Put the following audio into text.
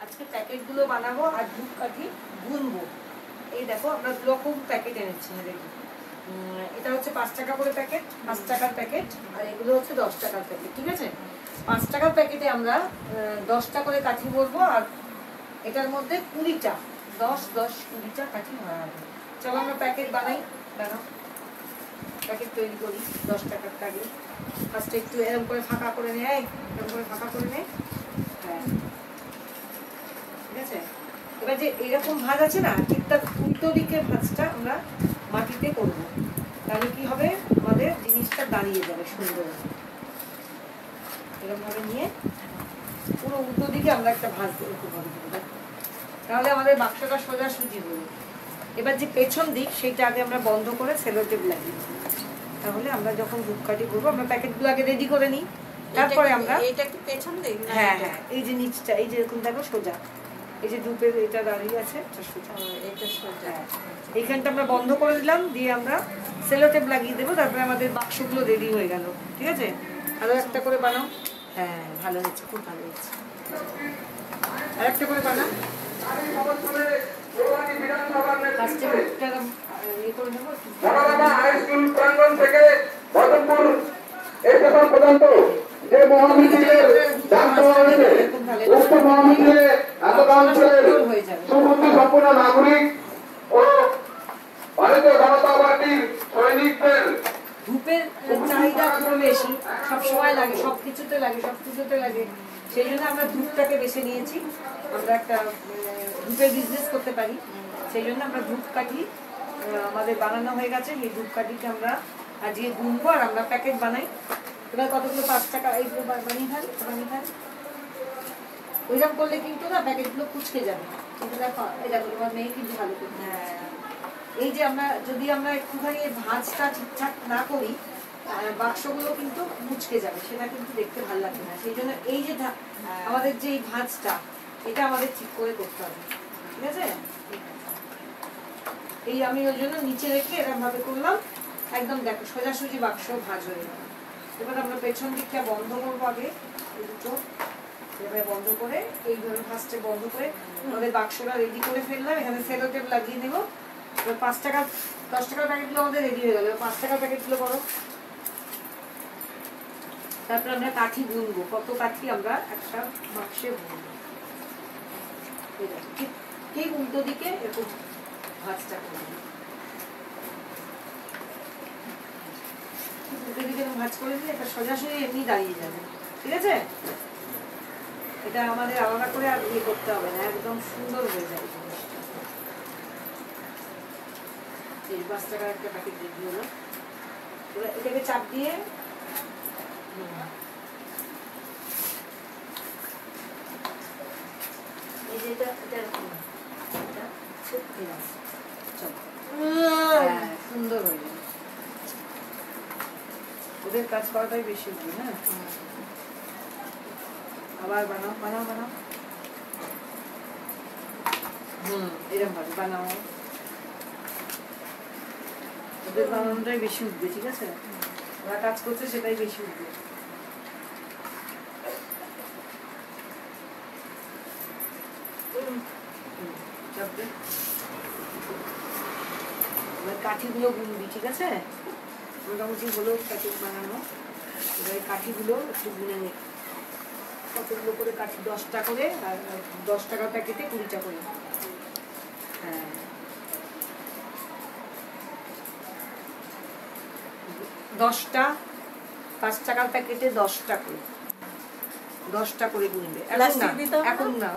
আজকে প্যাকেটগুলো বানাবো আর ধূপকাঠি গুনবো। এই দেখো আমরা দুরকম প্যাকেট এনেছি। এটা হচ্ছে 5 টাকা করে প্যাকেট, 5 টাকার প্যাকেট, আর এগুলো হচ্ছে 10 টাকার প্যাকেট। ঠিক আছে, 5 টাকার প্যাকেটে আমরা 10টা করে কাঠি বলবো, আর এটার মধ্যে 20টা 10-20টা কাঠি ভরা হবে। চলো আমরা প্যাকেট বানাই। প্যাকেট তৈরি করি 10 টাকার প্যাকেট। ফার্স্টে একটু এরকম করে ফাঁকা করে নেয়, এরকম করে ফাঁকা করে নেয়। হ্যাঁ, ঠিক আছে। এবার যে এরকম ভাঁজ আছে না, ঠিক তার উল্টো দিকের ভাঁজটা আমরা মাটিতে করব। তাহলে কি হবে, আমাদের জিনিসটা দাঁড়িয়ে যাবে সুন্দর। এরকম ভাবে নিয়ে পুরো উল্টো দিকে আমরা একটা ভাঁজ দেবো, তাহলে আমাদের বাক্সটা সোজাসুজি হবে। এবার যে পেছন দিক সেইটা আগে আমরা বন্ধ করে সেলো টেপ লাগিয়ে দেবো। তাহলে আমরা যখন ধূপকাঠি করবো আমরা প্যাকেটগুলো আগে রেডি করে নিই, তারপরে আমরা এটা কি পেছন দিক? হ্যাঁ হ্যাঁ, এই যে নিচটা, এই যে এরকম দেখো সোজা, এই যে ধূপের এটা দাঁড়িয়ে আছে এটা সোজা। এইখানটা আমরা বন্ধ করে দিলাম, দিয়ে আমরা সেলো টেপ লাগিয়ে দেবো। তারপরে আমাদের বাক্সগুলো রেডি হয়ে গেল। ঠিক আছে, আরো একটা করে বানাও। হ্যাঁ, ভালো হয়েছে, খুব ভালো হয়েছে। আর একটা করে বানাও। হাইস্কুল প্রাঙ্গণ থেকে বদরপুর স্টেশন পর্যন্ত যে মহাবিদ্যালয়ের দান করা হয়েছে, উক্ত মহাবিদ্যালয়ে এলাকা অঞ্চলের সুবুদ্ধি সম্পন্ন নাগরিক ও ভারতীয় জনতা পার্টির সৈনিকদের ধূপের চাহিদা খুব বেশি, সবসময় লাগে, সবকিছুতে লাগে, সবকিছুতে লাগে। সেই জন্য আমরা ধূপটাকে বেছে নিয়েছি। আমরা একটা ধূপের বিজনেস করতে পারি, সেই জন্য আমরা ধূপকাঠি আমাদের বানানো হয়ে গেছে। এই ধূপকাঠিকে আমরা আজকে গুনবো আর আমরা প্যাকেট বানাই। এবার কতগুলো 5 টাকা এইগুলো বানিয়ে ফেল। ওইরকম করলে কিন্তু না প্যাকেটগুলো কুচকে যাবে। কিন্তু দেখো, এই দেখো তোমার মেয়ে কিন্তু ভালো করে। এই যে আমরা যদি আমরা একটুখানি ভাঁজটা ঠিকঠাক না করি, বাক্সগুলো কিন্তু মুচকে যাবে, সেটা কিন্তু দেখতে ভালো লাগবে না। সেই জন্য এই যে আমাদের যে ভাঁজটা, এটা আমাদের ঠিক করে করতে হবে। ঠিক আছে, এই আমি ওই জন্য নিচে রেখে এরকম ভাবে করলাম। একদম দেখো সোজাসুজি বাক্স ভাঁজ হয়ে গেল। এবার আমরা পেছন দিকটা বন্ধ করবো আগে, এই দুটো এভাবে বন্ধ করে, এইভাবে ফার্স্টে বন্ধ করে আমাদের বাক্সটা রেডি করে ফেললাম। এখানে সেলো টেপ লাগিয়ে নেবো। এবার 5 টাকা 10 টাকার প্যাকেটগুলো আমাদের রেডি হয়ে গেল। 5 টাকার প্যাকেটগুলো করো। তারপর আমরা কাঠি গুনবো, কত কাঠি আমরা একটা বাক্সে গুনবো। ঠিক উল্টো দিকে এরকম ভাঁজটা করবো। উল্টো দিকে ভাঁজ করে দিলে এটা সোজাসুজি এমনি দাঁড়িয়ে যাবে। ঠিক আছে, এটা আমাদের আলাদা করে আর ইয়ে করতে হবে না, একদম সুন্দর হয়ে যাবে। 5 টাকার একটা প্যাকেট রেডি হলো। এটাকে চাপ দিয়ে এই যে এটা সুন্দর হয়ে যাবে। ওদের কাজ করাটাই বেশি হবে না। আবার বানাও। এরকম ভাবে বানাও, ওদের বানানোটাই বেশি উঠবে। ঠিক আছে, ওরা কাজ করছে সেটাই বেশি উঠবে। কাঠিগুলো গুনবি। ঠিক আছে, মোটামুটি হলো প্যাকেট বানানো। এবার কাঠিগুলো একটু গুনে নে। কতগুলো করে কাঠি? 10টা করে, আর 10 টাকার প্যাকেটে 20টা করে। হ্যাঁ, 10টা 5 টাকার প্যাকেটে 10টা করে, 10টা করে গুনবে। এখন না